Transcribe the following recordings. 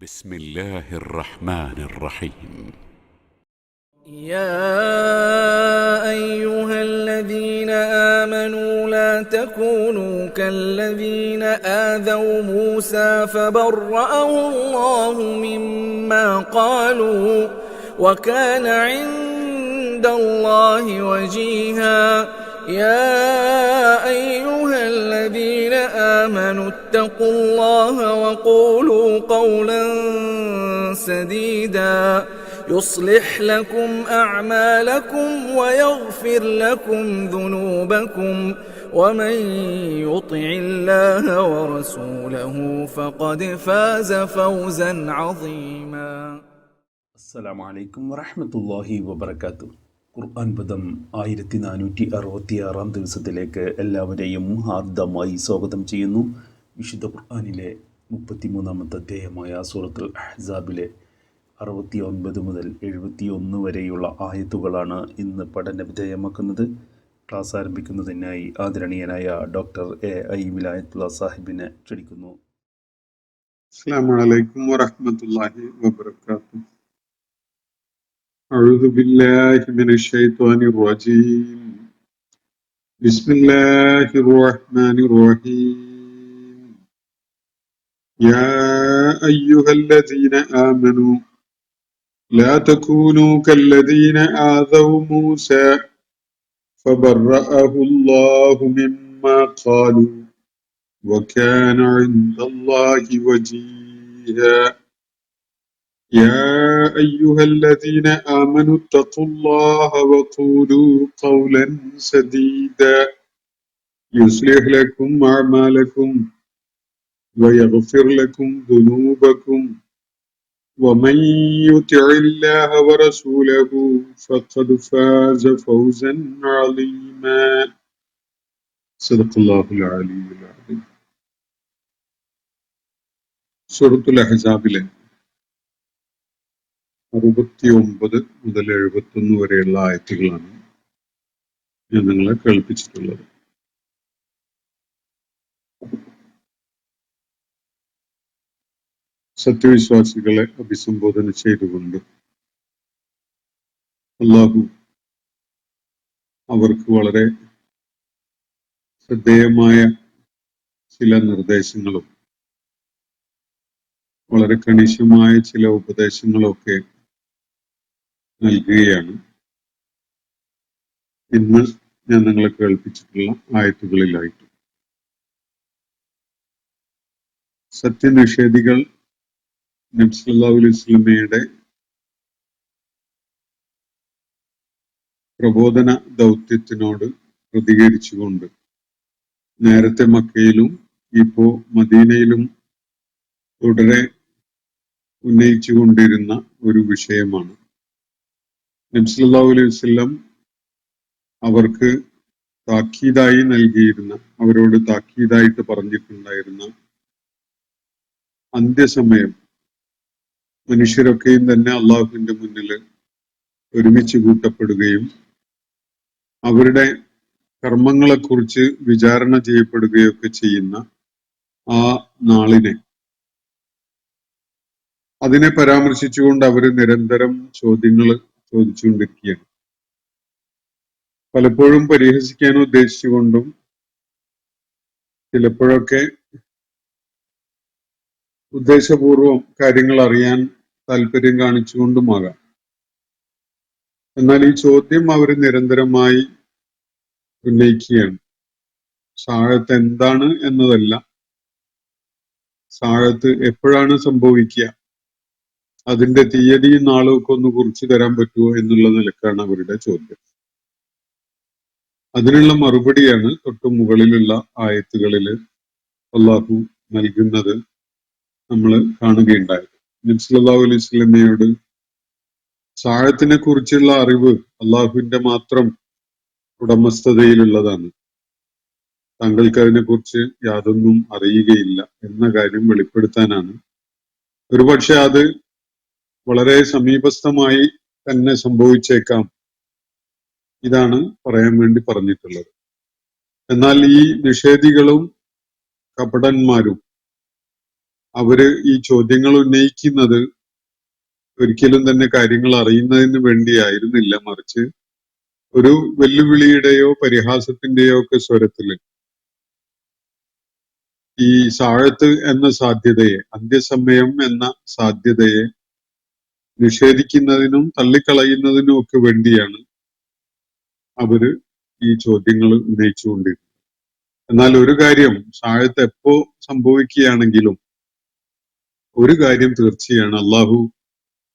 بسم الله الرحمن الرحيم. يا أيها الذين آمنوا لا تكونوا كالذين آذوا موسى فبرأه الله مما قالوا وكان عند الله وجيها. يا أيها الذين آمنوا اتقوا الله وقولوا قولا سديدا يصلح لكم أعمالكم ويغفر لكم ذنوبكم ومن يطع الله ورسوله فقد فاز فوزا عظيما. السلام عليكم ورحمة الله وبركاته. ഖുർആൻ പദം 1466 ദിവസത്തിലേക്ക് എല്ലാവരെയും ഹാർദമായി സ്വാഗതം ചെയ്യുന്നു. വിശുദ്ധ ഖുർആനിലെ 33-ാമത്തെ അധ്യായമായ സൂറത്തുൽ അഹ്സാബിലെ 69 മുതൽ 71 വരെയുള്ള ആയത്തുകളാണ് ഇന്ന് പഠന വിധേയമാക്കുന്നത്. ക്ലാസ് ആരംഭിക്കുന്നതിനായി ആദരണീയനായ ഡോക്ടർ എ വിലായത്തുള്ള സാഹിബിനെ ക്ഷണിക്കുന്നു. അസ്സലാമു അലൈക്കും വറഹ്മത്തുള്ളാഹി വബറകാതുഹു. أعوذ بالله من الشيطان الرجيم. بسم الله الرحمن الرحيم. يا أيها الذين آمنوا لا تكونوا كالذين آذوا موسى فبرأه الله مما قالوا وكان عند الله وجيها. يا أيها الذين آمنوا اتقوا الله وقولوا قولا سديدا يصلح لكم أعمالكم ويغفر لكم ذنوبكم ومن يطع الله ورسوله فقد فاز فوزا عظيما. صدق الله العلي العظيم. سورة الأحزاب 69 മുതൽ 71 വരെയുള്ള ആയത്തുകളാണ് ഞാൻ നിങ്ങളെ കേൾപ്പിച്ചിട്ടുള്ളത്. സത്യവിശ്വാസികളെ അഭിസംബോധന ചെയ്തുകൊണ്ട് അല്ലാഹു അവർക്ക് വളരെ ശ്രദ്ധേയമായ ചില നിർദ്ദേശങ്ങളും വളരെ കണിശമായ ചില ഉപദേശങ്ങളൊക്കെ നൽകുകയാണ്. ഇന്ന് ഞാൻ നിങ്ങളെ കേൾപ്പിച്ചിട്ടുള്ള ആയത്തുകളിലായിട്ട് സത്യനിഷേധികൾ നബി സല്ലല്ലാഹു അലൈഹി വസല്ലമയുടെ പ്രബോധന ദൗത്യത്തിനോട് പ്രതികരിച്ചുകൊണ്ട് നേരത്തെ മക്കയിലും ഇപ്പോ മദീനയിലും തുടരെ ഉന്നയിച്ചുകൊണ്ടിരുന്ന ഒരു വിഷയമാണ്. നബി സല്ലല്ലാഹു അലൈഹി വസല്ലം അവർക്ക് താക്കീതായി നൽകിയിരുന്ന, അവരോട് താക്കീതായിട്ട് പറഞ്ഞിട്ടുണ്ടായിരുന്ന അന്ത്യസമയം മനുഷ്യരൊക്കെയും തന്നെ അള്ളാഹുവിന്റെ മുന്നിൽ ഒരുമിച്ച് കൂട്ടപ്പെടുകയും അവരുടെ കർമ്മങ്ങളെക്കുറിച്ച് വിചാരണ ചെയ്യപ്പെടുകയൊക്കെ ചെയ്യുന്ന ആ നാളിനെ അതിനെ പരാമർശിച്ചുകൊണ്ട് അവർ നിരന്തരം ചോദ്യങ്ങൾ ചോദിച്ചുകൊണ്ടിരിക്കുകയാണ്. പലപ്പോഴും പരിഹസിക്കാൻ ഉദ്ദേശിച്ചുകൊണ്ടും ചിലപ്പോഴൊക്കെ ഉദ്ദേശപൂർവം കാര്യങ്ങൾ അറിയാൻ താല്പര്യം കാണിച്ചുകൊണ്ടുമാകാം. എന്നാൽ ഈ ചോദ്യം അവർ നിരന്തരമായി ഉന്നയിക്കുകയാണ്. സാഴത്ത് എന്താണ് എന്നതല്ല, സാഴത്ത് എപ്പോഴാണ് സംഭവിക്കുക, അതിന്റെ തീയതിയും നാളും ഒക്കെ ഒന്ന് കുറിച്ച് തരാൻ പറ്റുമോ എന്നുള്ള നിലക്കാണ് അവരുടെ ചോദ്യം. അതിനുള്ള മറുപടിയാണ് തൊട്ടു മുകളിലുള്ള ആയത്തുകളിൽ അള്ളാഹു നൽകുന്നത് നമ്മൾ കാണുകയുണ്ടായത്. നബി സല്ലല്ലാഹു അലൈഹി വസല്ലമയോട് സാഴത്തിനെ കുറിച്ചുള്ള അറിവ് അള്ളാഹുവിന്റെ മാത്രം ഉടമസ്ഥതയിലുള്ളതാണ്, താങ്കൾക്ക് അതിനെക്കുറിച്ച് യാതൊന്നും അറിയുകയില്ല എന്ന കാര്യം വെളിപ്പെടുത്താനാണ്. ഒരുപക്ഷെ അത് വളരെ സമീപസ്ഥമായി തന്നെ സംഭവിച്ചേക്കാം, ഇതാണ് പറയാൻ വേണ്ടി പറഞ്ഞിട്ടുള്ളത്. എന്നാൽ ഈ നിഷേധികളും കപടന്മാരും അവര് ഈ ചോദ്യങ്ങൾ ഉന്നയിക്കുന്നത് ഒരിക്കലും തന്നെ കാര്യങ്ങൾ അറിയുന്നതിന് വേണ്ടിയായിരുന്നില്ല, മറിച്ച് ഒരു വെല്ലുവിളിയുടെയോ പരിഹാസത്തിന്റെയോ ഒക്കെ സ്വരത്തില് ഈ സാഴത്ത് എന്ന സാധ്യതയെ, അന്ത്യസമയം എന്ന സാധ്യതയെ നിഷേധിക്കുന്നതിനും തള്ളിക്കളയുന്നതിനും ഒക്കെ വേണ്ടിയാണ് അവര് ഈ ചോദ്യങ്ങൾ ഉന്നയിച്ചുകൊണ്ടിരുന്നത്. എന്നാൽ ഒരു കാര്യം, സാഴത്ത് എപ്പോ സംഭവിക്കുകയാണെങ്കിലും ഒരു കാര്യം തീർച്ചയാണ്, അള്ളാഹു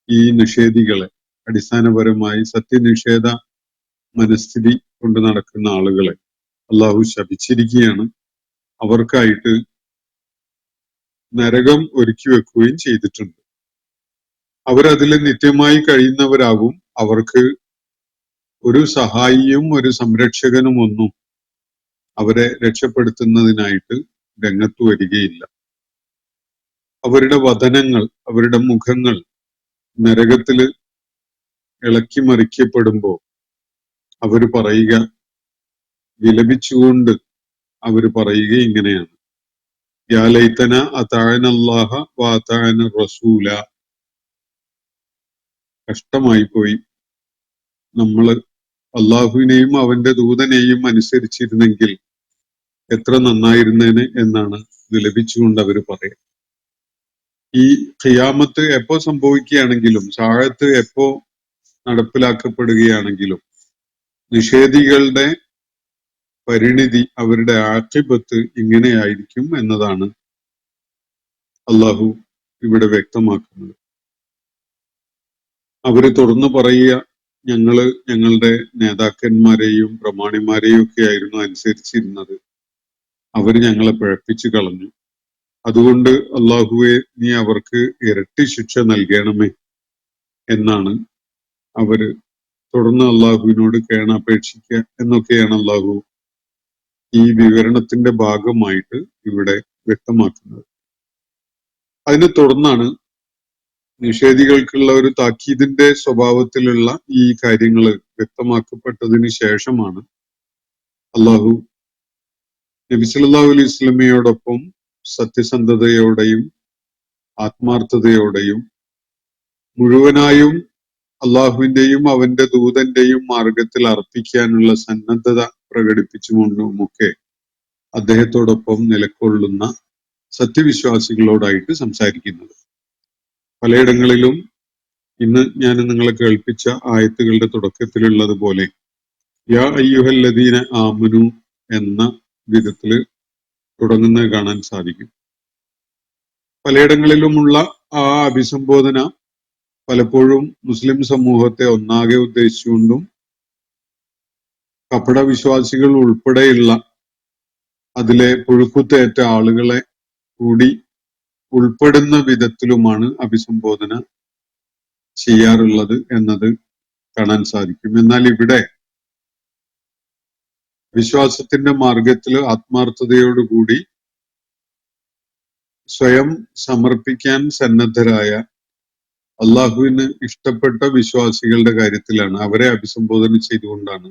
ഈ നിഷേധികളെ, അടിസ്ഥാനപരമായി സത്യനിഷേധ മനസ്ഥിതി കൊണ്ട് നടക്കുന്ന ആളുകളെ അള്ളാഹു ശപിച്ചിരിക്കുകയാണ്. അവർക്കായിട്ട് നരകം ഒരുക്കി വെക്കുകയും ചെയ്തിട്ടുണ്ട്. അവരതിൽ നിത്യമായി കഴിയുന്നവരാകും. അവർക്ക് ഒരു സഹായിയും ഒരു സംരക്ഷകനും ഒന്നും അവരെ രക്ഷപ്പെടുത്തുന്നതിനായിട്ട് രംഗത്ത് വരികയില്ല. അവരുടെ വദനങ്ങൾ, അവരുടെ മുഖങ്ങൾ നരകത്തില് ഇളക്കി മറിക്കപ്പെടുമ്പോ അവര് പറയുക, വിലപിച്ചുകൊണ്ട് അവര് പറയുക ഇങ്ങനെയാണ്: യാ ലൈതന അതാഅനല്ലാഹ വഅതാഅന റസൂല. കഷ്ടമായി പോയി, നമ്മള് അള്ളാഹുവിനെയും അവന്റെ ദൂതനെയും അനുസരിച്ചിരുന്നെങ്കിൽ എത്ര നന്നായിരുന്നേന് എന്നാണ് വിലപിച്ചുകൊണ്ട് അവര് പറയുക. ഈ ഖിയാമത്ത് എപ്പോ സംഭവിക്കുകയാണെങ്കിലും, സാഴത്ത് എപ്പോ നടപ്പിലാക്കപ്പെടുകയാണെങ്കിലും നിഷേധികളുടെ പരിണിതി, അവരുടെ ആഖിബത്ത് ഇങ്ങനെയായിരിക്കും എന്നതാണ് അള്ളാഹു ഇവിടെ വ്യക്തമാക്കുന്നത്. അവര് തുറന്നു പറയുക, ഞങ്ങള് ഞങ്ങളുടെ നേതാക്കന്മാരെയും പ്രമാണിമാരെയും ഒക്കെ ആയിരുന്നു അനുസരിച്ചിരുന്നത്, അവര് ഞങ്ങളെ പിഴപ്പിച്ചു കളഞ്ഞു. അതുകൊണ്ട് അള്ളാഹുവെ, നീ അവർക്ക് ഇരട്ടി ശിക്ഷ നൽകണമേ എന്നാണ് അവര് തുടർന്ന് അള്ളാഹുവിനോട് കേണപേക്ഷിക്കുക എന്നൊക്കെയാണ് അള്ളാഹു ഈ വിവരണത്തിന്റെ ഭാഗമായിട്ട് ഇവിടെ വ്യക്തമാക്കുന്നത്. അതിനെ തുടർന്നാണ് നിഷേധികൾക്കുള്ള ഒരു താക്കീതിന്റെ സ്വഭാവത്തിലുള്ള ഈ കാര്യങ്ങൾ വ്യക്തമാക്കപ്പെട്ടതിന് ശേഷമാണ് അള്ളാഹു നബി സല്ലല്ലാഹു അലൈഹി വസല്ലമയോടൊപ്പം സത്യസന്ധതയോടെയും ആത്മാർത്ഥതയോടെയും മുഴുവനായും അള്ളാഹുവിന്റെയും അവന്റെ ദൂതന്റെയും മാർഗത്തിൽ അർപ്പിക്കാനുള്ള സന്നദ്ധത പ്രകടിപ്പിച്ചുകൊണ്ടുമൊക്കെ അദ്ദേഹത്തോടൊപ്പം നിലകൊള്ളുന്ന സത്യവിശ്വാസികളോടായിട്ട് സംസാരിക്കുന്നത്. പലയിടങ്ങളിലും ഇന്ന് ഞാൻ നിങ്ങളെ കേൾപ്പിച്ച ആയത്തുകളുടെ തുടക്കത്തിലുള്ളതുപോലെ യാ അയ്യുഹല്ലദീന ആമനു എന്ന വിധത്തില് തുടങ്ങുന്നത് കാണാൻ സാധിക്കും. പലയിടങ്ങളിലുമുള്ള ആ അഭിസംബോധന പലപ്പോഴും മുസ്ലിം സമൂഹത്തെ ഒന്നാകെ ഉദ്ദേശിച്ചുകൊണ്ടും കപട വിശ്വാസികൾ ഉൾപ്പെടെയുള്ള അതിലെ പുഴുക്കുത്തേറ്റ ആളുകളെ കൂടി ഉൾപ്പെടുന്ന വിധത്തിലുമാണ് അഭിസംബോധന ചെയ്യാറുള്ളത് എന്നത് കാണാൻ സാധിക്കും. എന്നാൽ ഇവിടെ വിശ്വാസത്തിന്റെ മാർഗത്തിൽ ആത്മാർത്ഥതയോടുകൂടി സ്വയം സമർപ്പിക്കാൻ സന്നദ്ധരായ അള്ളാഹുവിന് ഇഷ്ടപ്പെട്ട വിശ്വാസികളുടെ കാര്യത്തിലാണ്, അവരെ അഭിസംബോധന ചെയ്തുകൊണ്ടാണ്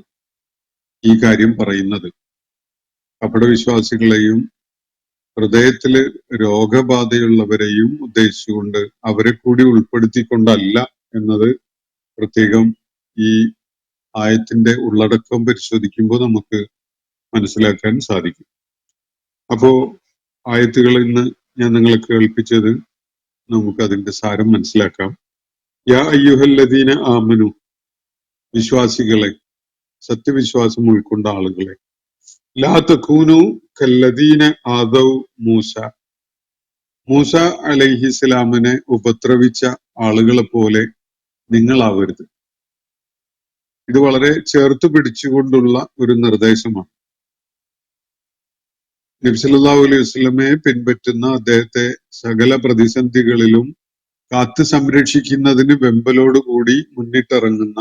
ഈ കാര്യം പറയുന്നത്. കപട വിശ്വാസികളെയും ഹൃദയത്തില് രോഗബാധയുള്ളവരെയും ഉദ്ദേശിച്ചുകൊണ്ട് അവരെ കൂടി ഉൾപ്പെടുത്തിക്കൊണ്ടല്ല എന്നത് പ്രത്യേകം ഈ ആയത്തിന്റെ ഉള്ളടക്കം പരിശോധിക്കുമ്പോൾ നമുക്ക് മനസ്സിലാക്കാൻ സാധിക്കും. അപ്പോ ആയത്തുകൾ ഇന്ന് ഞാൻ നിങ്ങളെ കേൾപ്പിച്ചത് നമുക്ക് അതിന്റെ സാരം മനസ്സിലാക്കാം. യാ അയ്യുഹല്ലദീന ആമനു, വിശ്വാസികളെ, സത്യവിശ്വാസം ഉൾക്കൊണ്ട ആളുകളെ, ലാ തകൂനു കല്ലദീന ആദൗ മൂസ, മൂസ അലൈഹിസ്സലാമിനെ ഉപദ്രവിച്ച ആളുകളെ പോലെ നിങ്ങളാവരുത്. ഇത് വളരെ ചേർത്ത് പിടിച്ചുകൊണ്ടുള്ള ഒരു നിർദ്ദേശമാണ്. നബി സല്ലല്ലാഹു അലൈഹി വസല്ലമയെ പിൻപറ്റുന്ന, അദ്ദേഹത്തെ സകല പ്രതിസന്ധികളിലും കാത്തു സംരക്ഷിക്കുന്നതിന് വെമ്പലോടുകൂടി മുന്നിട്ടിറങ്ങുന്ന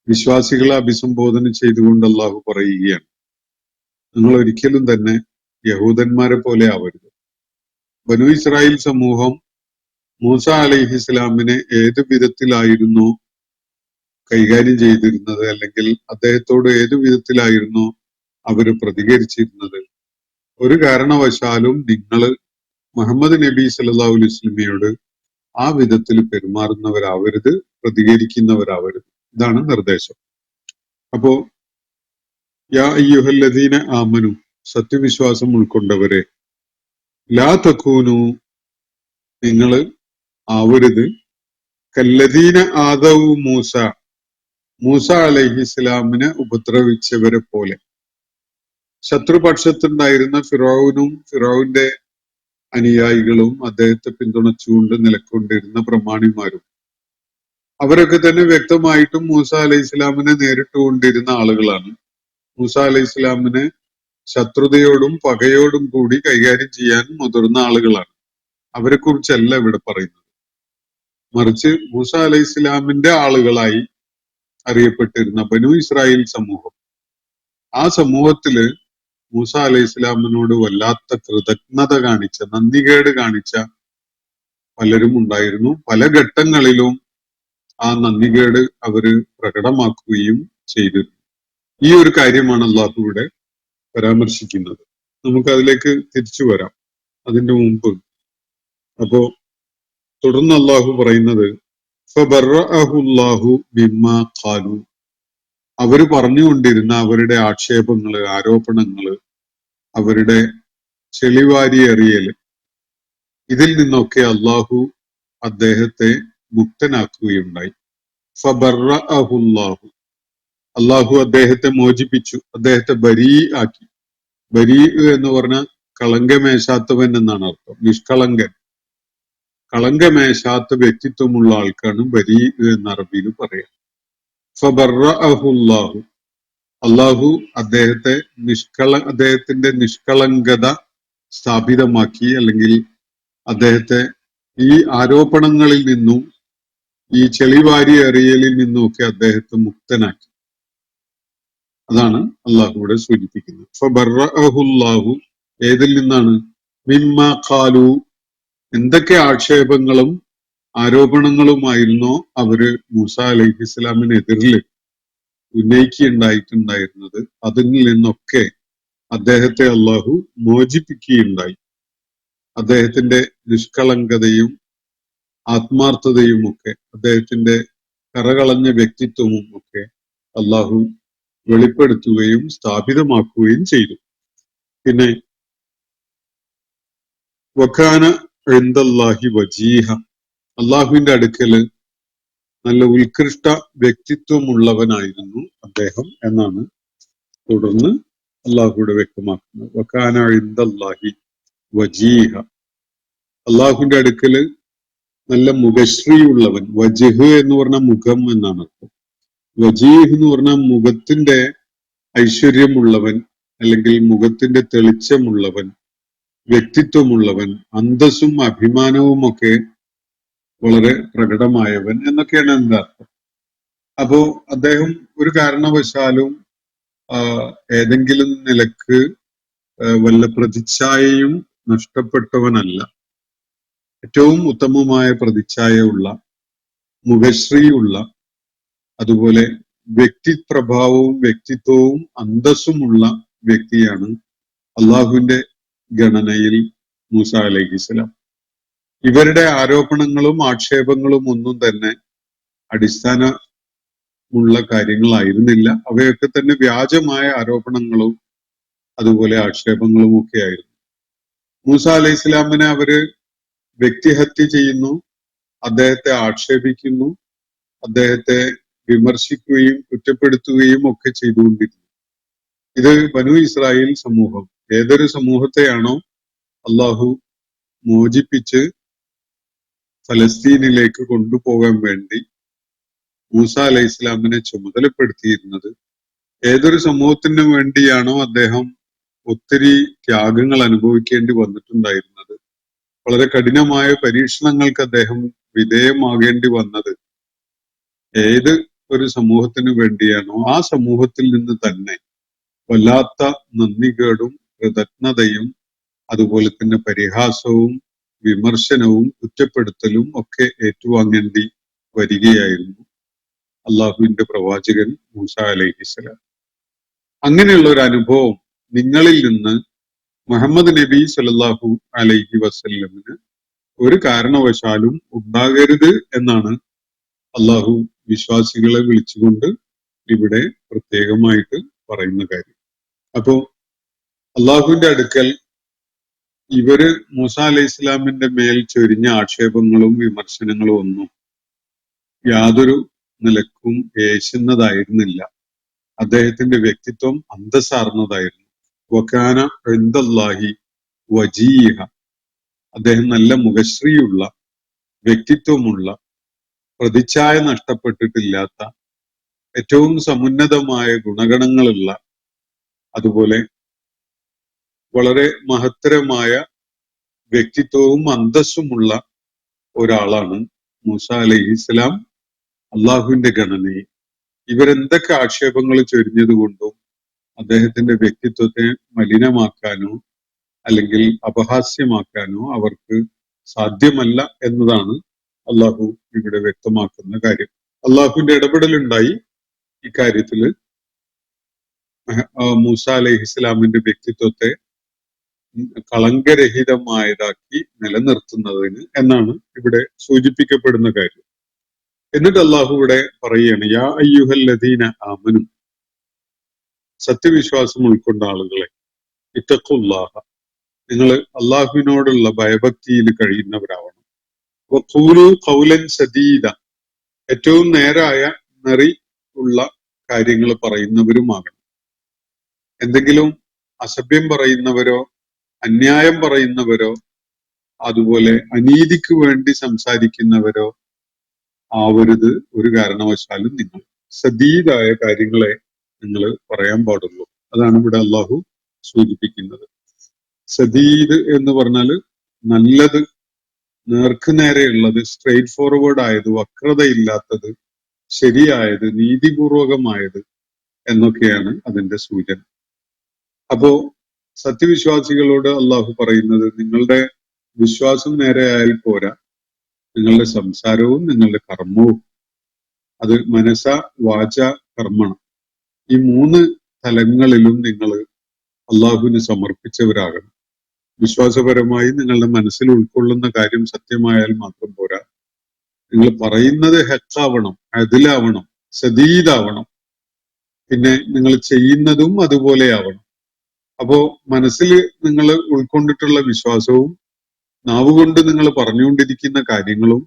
വിശ്വാസികളെ അഭിസംബോധന ചെയ്തുകൊണ്ട് അള്ളാഹു പറയുകയാണ്, നിങ്ങൾ ഒരിക്കലും തന്നെ യഹൂദന്മാരെ പോലെ ആവരുത്. ബനു ഇസ്രായേൽ സമൂഹം മൂസ അലൈഹിസ്സലാമിനെ ഏത് വിധത്തിലായിരുന്നു കൈകാര്യം ചെയ്തിരുന്നത്, അല്ലെങ്കിൽ അദ്ദേഹത്തോട് ഏതു വിധത്തിലായിരുന്നു അവര് പ്രതികരിച്ചിരുന്നത്, ഒരു കാരണവശാലും നിങ്ങൾ മുഹമ്മദ് നബി സല്ലല്ലാഹു അലൈഹി വസല്ലമയോട് ആ വിധത്തിൽ പെരുമാറുന്നവരാവരുത്, പ്രതികരിക്കുന്നവരാവരുത്. ഇതാണ് നിർദ്ദേശം. അപ്പോ യാ അയ്യുഹല്ലദീന ആമനു, സത്യവിശ്വാസം ഉൾക്കൊണ്ടവരെ, ലാ തകൂനു, നിങ്ങൾ ആവരുത്, കല്ലദീന ആദവു മൂസ, മൂസ അലൈഹിസ്സലാമിനെ ഉപദ്രവിച്ചവരെ പോലെ. ശത്രുപക്ഷത്തുണ്ടായിരുന്ന ഫിറൗനും ഫിറൗന്റെ അനുയായികളും അദ്ദേഹത്തെ പിന്തുണച്ചുകൊണ്ട് നിലക്കൊണ്ടിരുന്ന പ്രമാണിമാരും അവരൊക്കെ തന്നെ വ്യക്തമായിട്ടും മൂസ അലൈഹി ഇസ്ലാമിനെ നേരിട്ടുകൊണ്ടിരുന്ന ആളുകളാണ്. മൂസ അലൈഹി ഇസ്ലാമിനെ ശത്രുതയോടും പകയോടും കൂടി കൈകാര്യം ചെയ്യാൻ മുതിർന്ന ആളുകളാണ്. അവരെ കുറിച്ചല്ല ഇവിടെ പറയുന്നത്. മറിച്ച് മൂസ അലൈഹി ഇസ്ലാമിന്റെ ആളുകളായി അറിയപ്പെട്ടിരുന്ന ബനു ഇസ്രായേൽ സമൂഹം, ആ സമൂഹത്തില് മൂസ അലൈഹി ഇസ്ലാമിനോട് വല്ലാത്ത കൃതജ്ഞത കാണിച്ച, നന്ദികേട് കാണിച്ച പലരും ഉണ്ടായിരുന്നു. പല ഘട്ടങ്ങളിലും ആ നന്ദികേട് അവര് പ്രകടമാക്കുകയും ചെയ്തിരുന്നു. ഈ ഒരു കാര്യമാണ് അള്ളാഹു ഇവിടെ പരാമർശിക്കുന്നത്. നമുക്ക് അതിലേക്ക് തിരിച്ചു വരാം. അതിന്റെ മുമ്പ് അപ്പോ തുടർന്ന് അള്ളാഹു പറയുന്നത് ഫബറഅഹുല്ലാഹു ബിമ്മാ ഖാലു, അവര് പറഞ്ഞുകൊണ്ടിരുന്ന അവരുടെ ആക്ഷേപങ്ങള്, ആരോപണങ്ങള്, അവരുടെ ചെളിവാരി എറിയല്, ഇതിൽ നിന്നൊക്കെ അള്ളാഹു അദ്ദേഹത്തെ മുക്തനാക്കുകയുണ്ടായി. ഫബറഅഹുല്ലാഹു, അള്ളാഹു അദ്ദേഹത്തെ മോചിപ്പിച്ചു, അദ്ദേഹത്തെ ബരീ ആക്കി. ബരീ എന്ന് പറഞ്ഞാൽ കളങ്കമേശാത്തവൻ എന്നാണ് അർത്ഥം. നിഷ്കളങ്കൻ, കളങ്കമേശാത്ത വ്യക്തിത്വമുള്ള ആൾക്കാണ് ബരീ എന്ന് അറബിയിൽ പറയാം. ഫബറഅഹുല്ലാഹു, അള്ളാഹു അദ്ദേഹത്തിന്റെ നിഷ്കളങ്കത സ്ഥാപിതമാക്കി, അല്ലെങ്കിൽ അദ്ദേഹത്തെ ഈ ആരോപണങ്ങളിൽ നിന്നും ഈ ചെളിവാരി എറിയലിൽ നിന്നുമൊക്കെ അദ്ദേഹത്തെ മുക്തനാക്കി. അതാണ് അള്ളാഹു ഇവിടെ സൂചിപ്പിക്കുന്നത്. ഫബറഅഹുല്ലാഹു, ഏതിൽ നിന്നാണ്? മിമ്മാ ഖാലു, എന്തൊക്കെ ആക്ഷേപങ്ങളും ആരോപണങ്ങളുമായിരുന്നോ അവര് മൂസ അലൈഹി ഇസ്ലാമിനെതിരിൽ ഉന്നയിക്കുകയുണ്ടായിട്ടുണ്ടായിരുന്നത്, അതിൽ നിന്നൊക്കെ അദ്ദേഹത്തെ അള്ളാഹു മോചിപ്പിക്കുകയുണ്ടായി. അദ്ദേഹത്തിന്റെ നിഷ്കളങ്കതയും ആത്മാർത്ഥതയും ഒക്കെ, അദ്ദേഹത്തിന്റെ കറകളഞ്ഞ വ്യക്തിത്വവും ഒക്കെ അള്ളാഹു വെളിപ്പെടുത്തുകയും സ്ഥാപിതമാക്കുകയും ചെയ്തു. പിന്നെ വകാന ഇൻദല്ലാഹി വജീഹ, അള്ളാഹുവിന്റെ അടുക്കല് നല്ല ഉത്കൃഷ്ട വ്യക്തിത്വമുള്ളവനായിരുന്നു അദ്ദേഹം എന്നാണ് തുടർന്ന് അള്ളാഹുവിടെ വ്യക്തമാക്കുന്നത്. വകാന ഇൻദല്ലാഹി വജീഹ, അള്ളാഹുവിന്റെ അടുക്കല് നല്ല മുഖശ്രീ ഉള്ളവൻ. വജ്ഹ് എന്ന് പറഞ്ഞ മുഖം എന്നാണ് അർത്ഥം. വജീഹ് എന്ന് പറഞ്ഞാൽ മുഖത്തിന്റെ ഐശ്വര്യമുള്ളവൻ, അല്ലെങ്കിൽ മുഖത്തിന്റെ തെളിച്ചമുള്ളവൻ, വ്യക്തിത്വമുള്ളവൻ, അന്തസ്സും അഭിമാനവും ഒക്കെ വളരെ പ്രകടമായവൻ എന്നൊക്കെയാണ് എന്താ അർത്ഥം. അപ്പോ അദ്ദേഹം ഒരു കാരണവശാലും ഏതെങ്കിലും നിലക്ക് വല്ല പ്രതിച്ഛായയും നഷ്ടപ്പെട്ടവനല്ല. ഏറ്റവും ഉത്തമമായ പ്രതിച്ഛായയുള്ള, മുഖശ്രീയുള്ള, അതുപോലെ വ്യക്തിപ്രഭാവവും വ്യക്തിത്വവും അന്തസ്സുമുള്ള വ്യക്തിയാണ് അള്ളാഹുവിന്റെ ഗണനയിൽ മൂസ അലൈഹിസ്സലാം. ഇവരുടെ ആരോപണങ്ങളും ആക്ഷേപങ്ങളും ഒന്നും തന്നെ അടിസ്ഥാനമുള്ള കാര്യങ്ങളായിരുന്നില്ല. അവയൊക്കെ തന്നെ വ്യാജമായ ആരോപണങ്ങളും അതുപോലെ ആക്ഷേപങ്ങളും ഒക്കെ ആയിരുന്നു. മൂസ അലൈഹി ഇസ്ലാമിനെ അവര് വ്യക്തിഹത്യ ചെയ്യുന്നു, അദ്ദേഹത്തെ ആക്ഷേപിക്കുന്നു, അദ്ദേഹത്തെ വിമർശിക്കുകയും കുറ്റപ്പെടുത്തുകയും ഒക്കെ ചെയ്തുകൊണ്ടിരുന്നു. ഇത് ബനു ഇസ്രായേൽ സമൂഹം, ഏതൊരു സമൂഹത്തെയാണോ അള്ളാഹു മോചിപ്പിച്ച് ഫലസ്തീനിലേക്ക് കൊണ്ടുപോകാൻ വേണ്ടി മൂസ അലൈഹി ഇസ്ലാമിനെ ചുമതലപ്പെടുത്തിയിരുന്നത്, ഏതൊരു സമൂഹത്തിനു വേണ്ടിയാണോ അദ്ദേഹം ഒത്തിരി ത്യാഗങ്ങൾ അനുഭവിക്കേണ്ടി വന്നിട്ടുണ്ടായിരുന്നത്, വളരെ കഠിനമായ പരീക്ഷണങ്ങൾക്ക് അദ്ദേഹം വിധേയമാകേണ്ടി വന്നത്, ഏത് ഒരു സമൂഹത്തിന് വേണ്ടിയാണോ ആ സമൂഹത്തിൽ നിന്ന് തന്നെ വല്ലാത്ത നന്ദികേടും കൃതജ്ഞതയും അതുപോലെ തന്നെ പരിഹാസവും വിമർശനവും കുറ്റപ്പെടുത്തലും ഒക്കെ ഏറ്റുവാങ്ങേണ്ടി വരികയായിരുന്നു അള്ളാഹുവിന്റെ പ്രവാചകൻ മൂസ അലൈഹിസ്സലാം. അങ്ങനെയുള്ള ഒരു അനുഭവം നിങ്ങളിൽ നിന്ന് മുഹമ്മദ് നബി സല്ലല്ലാഹു അലൈഹി വസല്ലമിന് ഒരു കാരണവശാലും ഉണ്ടാകരുത് എന്നാണ് അള്ളാഹു വിശ്വാസികളെ വിളിച്ചുകൊണ്ട് ഇവിടെ പ്രത്യേകമായിട്ട് പറയുന്ന കാര്യം. അപ്പോ അള്ളാഹുവിന്റെ അടുക്കൽ ഇവര് മൂസ അലൈഹി ഇസ്ലാമിന്റെ മേൽ ചൊരിഞ്ഞ ആക്ഷേപങ്ങളും വിമർശനങ്ങളും ഒന്നും യാതൊരു നിലക്കും ഏശുന്നതായിരുന്നില്ല. അദ്ദേഹത്തിന്റെ വ്യക്തിത്വം അന്തസ്സാർന്നതായിരുന്നു. വകാന ഇൻദല്ലാഹി വജീഹ, അദ്ദേഹം നല്ല മുഖശ്രീയുള്ള, വ്യക്തിത്വമുള്ള, പ്രതിച്ഛായ നഷ്ടപ്പെട്ടിട്ടില്ലാത്ത, ഏറ്റവും സമുന്നതമായ ഗുണഗണങ്ങളുള്ള, അതുപോലെ വളരെ മഹത്തരമായ വ്യക്തിത്വവും അന്തസ്സുമുള്ള ഒരാളാണ് മൂസ അലൈഹിസ്സലാം. അള്ളാഹുവിന്റെ ഗണനയിൽ ഇവരെന്തൊക്കെ ആക്ഷേപങ്ങൾ ചൊരിഞ്ഞത് കൊണ്ടും അദ്ദേഹത്തിന്റെ വ്യക്തിത്വത്തെ മലിനമാക്കാനോ അല്ലെങ്കിൽ അപഹാസ്യമാക്കാനോ അവർക്ക് സാധ്യമല്ല എന്നതാണ് അള്ളാഹു ഇവിടെ വ്യക്തമാക്കുന്ന കാര്യം. അള്ളാഹുവിന്റെ ഇടപെടലുണ്ടായി ഇക്കാര്യത്തില് മൂസ അലൈഹിസ്സലാമിന്റെ വ്യക്തിത്വത്തെ കളങ്കരഹിതമായതാക്കി നിലനിർത്തുന്നതിന് എന്നാണ് ഇവിടെ സൂചിപ്പിക്കപ്പെടുന്ന കാര്യം. എന്നിട്ട് അള്ളാഹു ഇവിടെ പറയുകയാണ്, യാ അയ്യുഹല്ലദീന ആമനു, സത്യവിശ്വാസം ഉൾക്കൊണ്ട ആളുകളെ, ഇത്തഖുല്ലാഹ, നിങ്ങൾ അള്ളാഹുവിനോടുള്ള ഭയഭക്തിയിൽ കഴിയുന്നവരാവണം. വഖൂലു ഖൗലൻ സദീദ, ഏറ്റവും നേരായ നെറി ഉള്ള കാര്യങ്ങൾ പറയുന്നവരുമാകണം. എന്തെങ്കിലും അസഭ്യം പറയുന്നവരോ അന്യായം പറയുന്നവരോ അതുപോലെ അനീതിക്ക് വേണ്ടി സംസാരിക്കുന്നവരോ ആവരുത് ഒരു കാരണവശാലും. നിങ്ങൾ സദീദായ കാര്യങ്ങളെ നിങ്ങൾ പറയാൻ പാടുള്ളൂ. അതാണ് ഇവിടെ അള്ളാഹു സൂചിപ്പിക്കുന്നത്. സദീദ് എന്ന് പറഞ്ഞാല് നല്ലത്, നേർക്കുനേരെയുള്ളത്, സ്ട്രെയിറ്റ് ഫോർവേഡ് ആയത്, വക്രതയില്ലാത്തത്, ശരിയായത്, നീതിപൂർവകമായത് എന്നൊക്കെയാണ് അതിന്റെ സൂചന. അപ്പോ സത്യവിശ്വാസികളോട് അള്ളാഹു പറയുന്നത്, നിങ്ങളുടെ വിശ്വാസം നേരെയായാൽ പോരാ, നിങ്ങളുടെ സംസാരവും നിങ്ങളുടെ കർമ്മവും, അത് മനസ്സ വാച കർമ്മണം, ഈ 3 തലങ്ങളിലും നിങ്ങൾ അള്ളാഹുവിന് സമർപ്പിച്ചവരാകണം. വിശ്വാസപരമായി നിങ്ങളുടെ മനസ്സിൽ ഉൾക്കൊള്ളുന്ന കാര്യം സത്യമായാൽ മാത്രം പോരാ, നിങ്ങൾ പറയുന്നത് ഹെക്കാവണം, അതിലാവണം, സദീദാവണം. പിന്നെ നിങ്ങൾ ചെയ്യുന്നതും അതുപോലെയാവണം. അപ്പോ മനസ്സിൽ നിങ്ങൾ ഉൾക്കൊണ്ടിട്ടുള്ള വിശ്വാസവും നാവുകൊണ്ട് നിങ്ങൾ പറഞ്ഞുകൊണ്ടിരിക്കുന്ന കാര്യങ്ങളും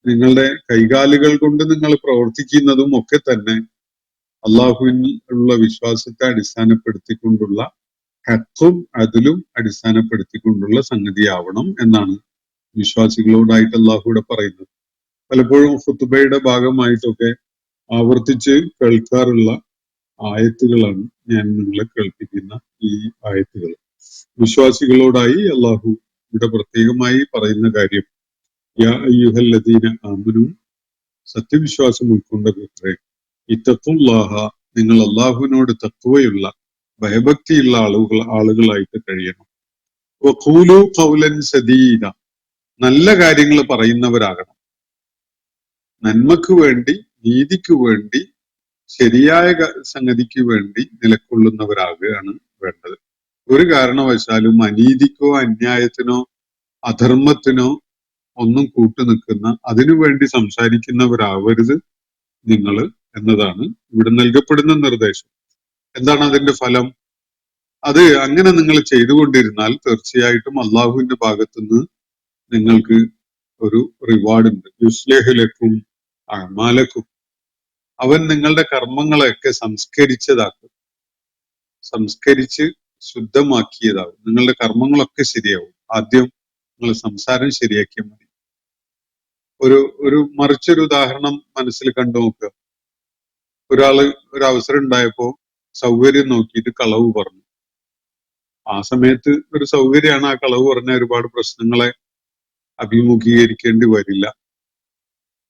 നിങ്ങളുടെ കൈകാലുകൾ കൊണ്ട് നിങ്ങൾ പ്രവർത്തിക്കുന്നതും ഒക്കെ തന്നെ അള്ളാഹുവിൽ ഉള്ള വിശ്വാസത്തെ അടിസ്ഥാനപ്പെടുത്തിക്കൊണ്ടുള്ള ഹക്കും അതിലും അടിസ്ഥാനപ്പെടുത്തിക്കൊണ്ടുള്ള സംഗതിയാവണം എന്നാണ് വിശ്വാസികളോടായിട്ട് അള്ളാഹുവിടെ പറയുന്നത്. പലപ്പോഴും ഖുതുബയുടെ ഭാഗമായിട്ടൊക്കെ ആവർത്തിച്ച് കേൾക്കാറുള്ള ആയത്തുകളാണ് ഞാൻ നിങ്ങളെ കേൾപ്പിക്കുന്ന ഈ ആയത്തുകൾ. വിശ്വാസികളോടായി അള്ളാഹു ഇവിടെ പ്രത്യേകമായി പറയുന്ന കാര്യം, യാ അയ്യുഹല്ലദീന ആമനു, സത്യവിശ്വാസം ഉൾക്കൊണ്ടവരെ, ഇത്തഖുല്ലാഹ, നിങ്ങൾ അള്ളാഹുവിനോട് തഖ്വയുള്ള, ഭയഭക്തിയുള്ള ആളുകളായിട്ട് കഴിയണം. വഖൂലു ഖൗലൻ സദീദ, നല്ല കാര്യങ്ങൾ പറയുന്നവരാകണം. നന്മക്ക് വേണ്ടി, നീതിക്ക് വേണ്ടി, ശരിയായ സംഗതിക്ക് വേണ്ടി നിലകൊള്ളുന്നവരാകുകയാണ് വേണ്ടത്. ഒരു കാരണവശാലും അനീതിക്കോ അന്യായത്തിനോ അധർമ്മത്തിനോ ഒന്നും കൂട്ടുനിൽക്കുന്ന, അതിനുവേണ്ടി സംസാരിക്കുന്നവരാവരുത് നിങ്ങൾ എന്നതാണ് ഇവിടെ നൽകപ്പെടുന്ന നിർദ്ദേശം. എന്താണ് അതിന്റെ ഫലം? അത് അങ്ങനെ നിങ്ങൾ ചെയ്തുകൊണ്ടിരുന്നാൽ തീർച്ചയായിട്ടും അള്ളാഹുവിന്റെ ഭാഗത്തുനിന്ന് നിങ്ങൾക്ക് ഒരു റിവാർഡ് ഉണ്ട്. യുസ്ലിഹുലക്കും അഅ്മാലക്കും, അവൻ നിങ്ങളുടെ കർമ്മങ്ങളെയൊക്കെ സംസ്കരിച്ചതാക്കും, സംസ്കരിച്ച് ശുദ്ധമാക്കിയതാവും. നിങ്ങളുടെ കർമ്മങ്ങളൊക്കെ ശരിയാവും. ആദ്യം നിങ്ങൾ സംസാരം ശരിയാക്കിയാൽ മതി. ഒരു മറിച്ചൊരു ഉദാഹരണം മനസ്സിൽ കണ്ടു നോക്കുക. ഒരാള് ഒരു അവസരം ഉണ്ടായപ്പോ സൗകര്യം നോക്കിയിട്ട് കളവ് പറഞ്ഞു. ആ സമയത്ത് ഒരു സൗകര്യമാണ് ആ കളവ് പറഞ്ഞ ഒരുപാട് പ്രശ്നങ്ങളെ അഭിമുഖീകരിക്കേണ്ടി വരില്ല,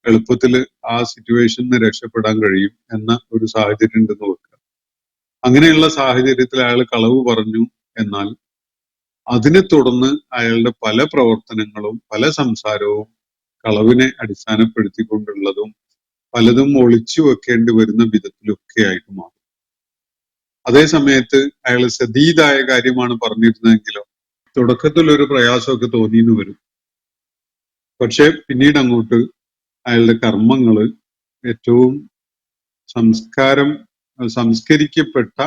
എളുപ്പത്തിൽ ആ സിറ്റുവേഷനിൽ രക്ഷപ്പെടാൻ കഴിയും എന്ന ഒരു സാഹചര്യം ഉണ്ടെന്ന് വെക്കുക. അങ്ങനെയുള്ള സാഹചര്യത്തിൽ അയാൾ കളവ് പറഞ്ഞു, എന്നാൽ അതിനെ തുടർന്ന് അയാളുടെ പല പ്രവർത്തനങ്ങളും പല സംസാരവും കളവിനെ അടിസ്ഥാനപ്പെടുത്തിക്കൊണ്ടുള്ളതും പലതും ഒളിച്ചു വെക്കേണ്ടി വരുന്ന വിധത്തിലൊക്കെ ആയിട്ട് മാറും. അതേ സമയത്ത് അയാൾ സദീദായ കാര്യമാണ് പറഞ്ഞിരുന്നതെങ്കിലോ തുടക്കത്തിൽ ഒരു പ്രയാസമൊക്കെ തോന്നിയെന്ന് വരും. പക്ഷെ പിന്നീട് അങ്ങോട്ട് അയാളുടെ കർമ്മങ്ങള് ഏറ്റവും സംസ്കരിക്കപ്പെട്ട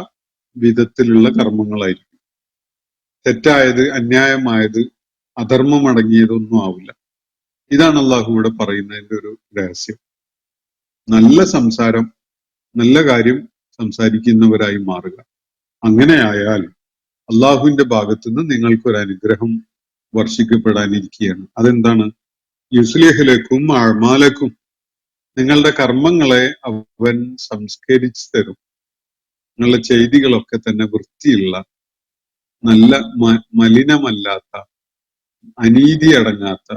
വിധത്തിലുള്ള കർമ്മങ്ങളായിരിക്കും. തെറ്റായത്, അന്യായമായത്, അധർമ്മമടങ്ങിയതൊന്നും ആവില്ല. ഇതാണ് അള്ളാഹു ഇവിടെ പറയുന്നതിന്റെ ഒരു രഹസ്യം. നല്ല സംസാരം, നല്ല കാര്യം സംസാരിക്കുന്നവരായി മാറുക. അങ്ങനെയായാൽ അള്ളാഹുവിന്റെ ഭാഗത്തുനിന്ന് നിങ്ങൾക്കൊരു അനുഗ്രഹം വർഷിക്കപ്പെടാനിരിക്കുകയാണ്. അതെന്താണ്? യുസ്ലിഹിലക്കും അഅ്മാലക്കും, നിങ്ങളുടെ കർമ്മങ്ങളെ അവൻ സംസ്കരിച്ചു തരും. നിങ്ങളുടെ ചെയ്തികളൊക്കെ തന്നെ വൃത്തിയുള്ള, നല്ല മലിനമല്ലാത്ത, അനീതി അടങ്ങാത്ത,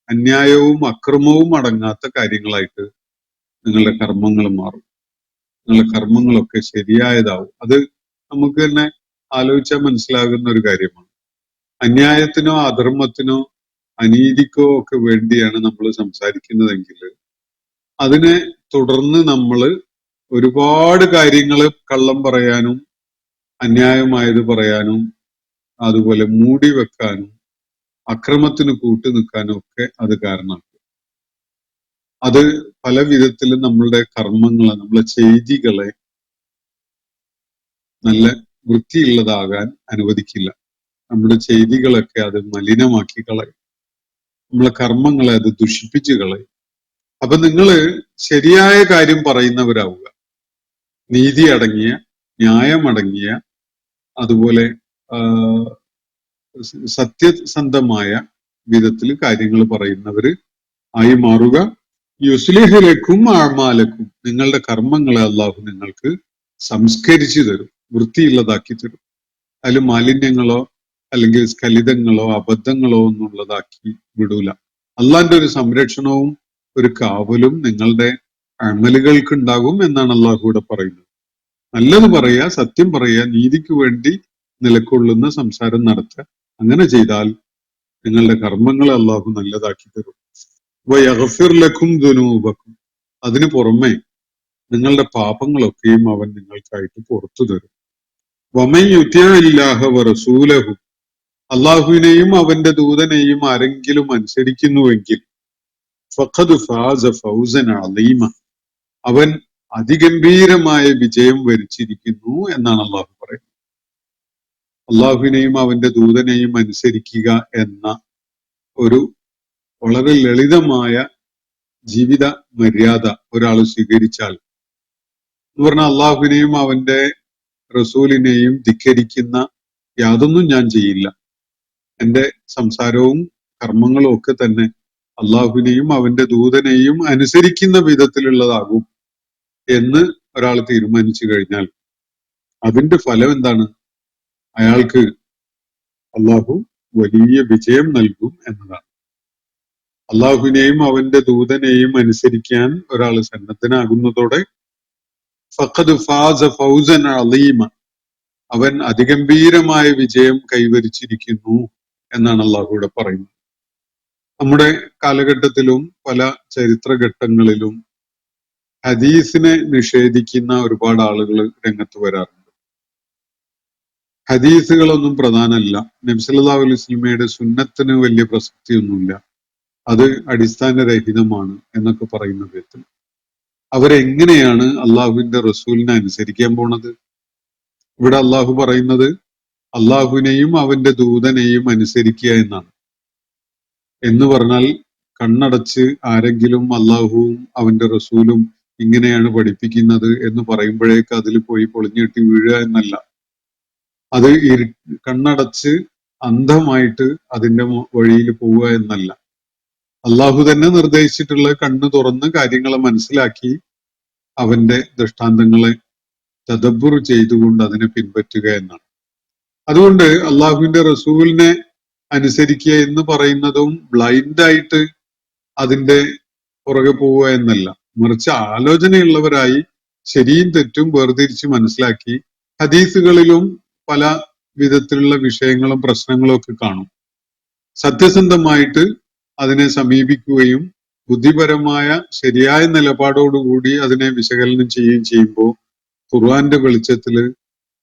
അന്യായവും അക്രമവും അടങ്ങാത്ത കാര്യങ്ങളായിട്ട് നിങ്ങളുടെ കർമ്മങ്ങൾ മാറും. നിങ്ങളുടെ കർമ്മങ്ങളൊക്കെ ശരിയായതാവും. അത് നമുക്ക് തന്നെ ആലോചിച്ചാൽ മനസ്സിലാകുന്ന ഒരു കാര്യമാണ്. അന്യായത്തിനോ അധർമ്മത്തിനോ അനീതിക്കോ ഒക്കെ വേണ്ടിയാണ് നമ്മൾ സംസാരിക്കുന്നതെങ്കിൽ അതിനെ തുടർന്ന് നമ്മൾ ഒരുപാട് കാര്യങ്ങൾ കള്ളം പറയാനും അന്യായമായത് പറയാനും അതുപോലെ മൂടി വെക്കാനും അക്രമത്തിന് കൂട്ടു നിൽക്കാനും ഒക്കെ അത് കാരണമാണ്. അത് പല വിധത്തിലും നമ്മളുടെ കർമ്മങ്ങളെ, നമ്മളെ ചെയ്തികളെ നല്ല വൃത്തിയുള്ളതാകാൻ അനുവദിക്കില്ല. നമ്മുടെ ചെയ്തികളൊക്കെ അത് മലിനമാക്കി കളയും. നമ്മളെ കർമ്മങ്ങളെ അത് ദുഷിപ്പിച്ചു കളയും. അപ്പൊ നിങ്ങള് ശരിയായ കാര്യം പറയുന്നവരാവുക. നീതി അടങ്ങിയ, ന്യായമടങ്ങിയ, അതുപോലെ സത്യസന്ധമായ വിധത്തിൽ കാര്യങ്ങൾ പറയുന്നവര് ആയി മാറുക. യുസ്ലിഹിലക്കും അഅ്മാലക്കും, നിങ്ങളുടെ കർമ്മങ്ങളെ അള്ളാഹു നിങ്ങൾക്ക് സംസ്കരിച്ചു തരും, വൃത്തിയുള്ളതാക്കി തരും. അതിൽ മാലിന്യങ്ങളോ അല്ലെങ്കിൽ സ്ഖലിതങ്ങളോ അബദ്ധങ്ങളോ ഒന്നുള്ളതാക്കി വിടൂല. അള്ളാന്റെ ഒരു സംരക്ഷണവും ഒരു കാവലും നിങ്ങളുടെ അമലുകൾക്ക് ഉണ്ടാകും എന്നാണ് അള്ളാഹു ഇവിടെ പറയുന്നത്. നല്ലത് പറയുക, സത്യം പറയുക, നീതിക്ക് വേണ്ടി നിലകൊള്ളുന്ന സംസാരം നടത്തുക. അങ്ങനെ ചെയ്താൽ നിങ്ങളുടെ കർമ്മങ്ങളെ അള്ളാഹു നല്ലതാക്കി തരും. വയഗ്ഫിർ ലക്കും ദുനൂബക്കും, അതിനു പുറമെ നിങ്ങളുടെ പാപങ്ങളൊക്കെയും അവൻ നിങ്ങൾക്കായിട്ട് പുറത്തു തരും. വമൻ യുതിഇല്ലാഹ വറസൂലഹു, അള്ളാഹുവിനെയും അവന്റെ ദൂതനെയും ആരെങ്കിലും അനുസരിക്കുന്നുവെങ്കിൽ ഫഖദ് ഫാസ ഫൗസൻ അളീമ, അവൻ അതിഗംഭീരമായ വിജയം വരിച്ചിരിക്കുന്നു എന്നാണ് അള്ളാഹു പറയുന്നത്. അള്ളാഹുവിനെയും അവന്റെ ദൂതനെയും അനുസരിക്കുക എന്ന ഒരു വളരെ ലളിതമായ ജീവിത മര്യാദ ഒരാൾ സ്വീകരിച്ചാൽ, എന്ന് പറഞ്ഞാൽ അള്ളാഹുവിനെയും അവന്റെ റസൂലിനെയും ധിക്കരിക്കുന്ന യാതൊന്നും ഞാൻ ചെയ്യില്ല, എന്റെ സംസാരവും കർമ്മങ്ങളും ഒക്കെ തന്നെ അള്ളാഹുവിനെയും അവന്റെ ദൂതനെയും അനുസരിക്കുന്ന വിധത്തിലുള്ളതാകും എന്ന് ഒരാൾ തീരുമാനിച്ചു കഴിഞ്ഞാൽ അതിന്റെ ഫലം എന്താണ്? അയാൾക്ക് അള്ളാഹു വലിയ വിജയം നൽകും എന്നതാണ്. അള്ളാഹുവിനെയും അവന്റെ ദൂതനെയും അനുസരിക്കാൻ ഒരാൾ സന്നദ്ധനാകുന്നതോടെ ഫഖദ് ഫാസ ഫൗസൻ അളീമ, അവൻ അതിഗംഭീരമായ വിജയം കൈവരിച്ചിരിക്കുന്നു എന്നാണ് അള്ളാഹു ഇവിടെ പറയുന്നത്. നമ്മുടെ കാലഘട്ടത്തിലും പല ചരിത്രഘട്ടങ്ങളിലും ഹദീസിനെ നിഷേധിക്കുന്ന ഒരുപാട് ആളുകൾ രംഗത്ത് വരാറുണ്ട്. ഹദീസുകളൊന്നും പ്രധാനമല്ല, നബി സല്ലല്ലാഹു അലൈഹി വസല്ലമയുടെ സുന്നത്തിന് വലിയ പ്രസക്തിയൊന്നുമില്ല, അത് അടിസ്ഥാനരഹിതമാണ് എന്നൊക്കെ പറയുന്ന വിധത്തിൽ അവരെങ്ങനെയാണ് അള്ളാഹുവിന്റെ റസൂലിനെ അനുസരിക്കാൻ പോണത്? ഇവിടെ അള്ളാഹു പറയുന്നത് അള്ളാഹുവിനെയും അവന്റെ ദൂതനെയും അനുസരിക്കുക എന്നാണ്. എന്ന് പറഞ്ഞാൽ കണ്ണടച്ച് ആരെങ്കിലും അള്ളാഹുവും അവന്റെ റസൂലും ഇങ്ങനെയാണ് പഠിപ്പിക്കുന്നത് എന്ന് പറയുമ്പോഴേക്ക് അതിൽ പോയി പൊളിഞ്ഞിട്ട് വീഴുക എന്നല്ല. അത് കണ്ണടച്ച് അന്ധമായിട്ട് അതിന്റെ വഴിയിൽ പോവുക എന്നല്ല. അള്ളാഹു തന്നെ നിർദ്ദേശിച്ചിട്ടുള്ള കണ്ണ് തുറന്ന് കാര്യങ്ങളെ മനസ്സിലാക്കി അവന്റെ ദൃഷ്ടാന്തങ്ങളെ തദബ്ബുർ ചെയ്തുകൊണ്ട് അതിനെ പിൻപറ്റുക എന്നാണ്. അതുകൊണ്ട് അള്ളാഹുവിന്റെ റസൂലിനെ അനുസരിക്കുക എന്ന് പറയുന്നതും ബ്ലൈൻഡായിട്ട് അതിന്റെ പുറകെ പോവുക എന്നല്ല, മറിച്ച് ആലോചനയുള്ളവരായി ശരിയും തെറ്റും വേർതിരിച്ച് മനസ്സിലാക്കി. ഹദീസുകളിലും പല വിധത്തിലുള്ള വിഷയങ്ങളും പ്രശ്നങ്ങളും ഒക്കെ കാണും. സത്യസന്ധമായിട്ട് അതിനെ സമീപിക്കുകയും ബുദ്ധിപരമായ ശരിയായ നിലപാടോടുകൂടി അതിനെ വിശകലനം ചെയ്യുകയും ചെയ്യുമ്പോൾ ഖുർആന്റെ വെളിച്ചത്തില്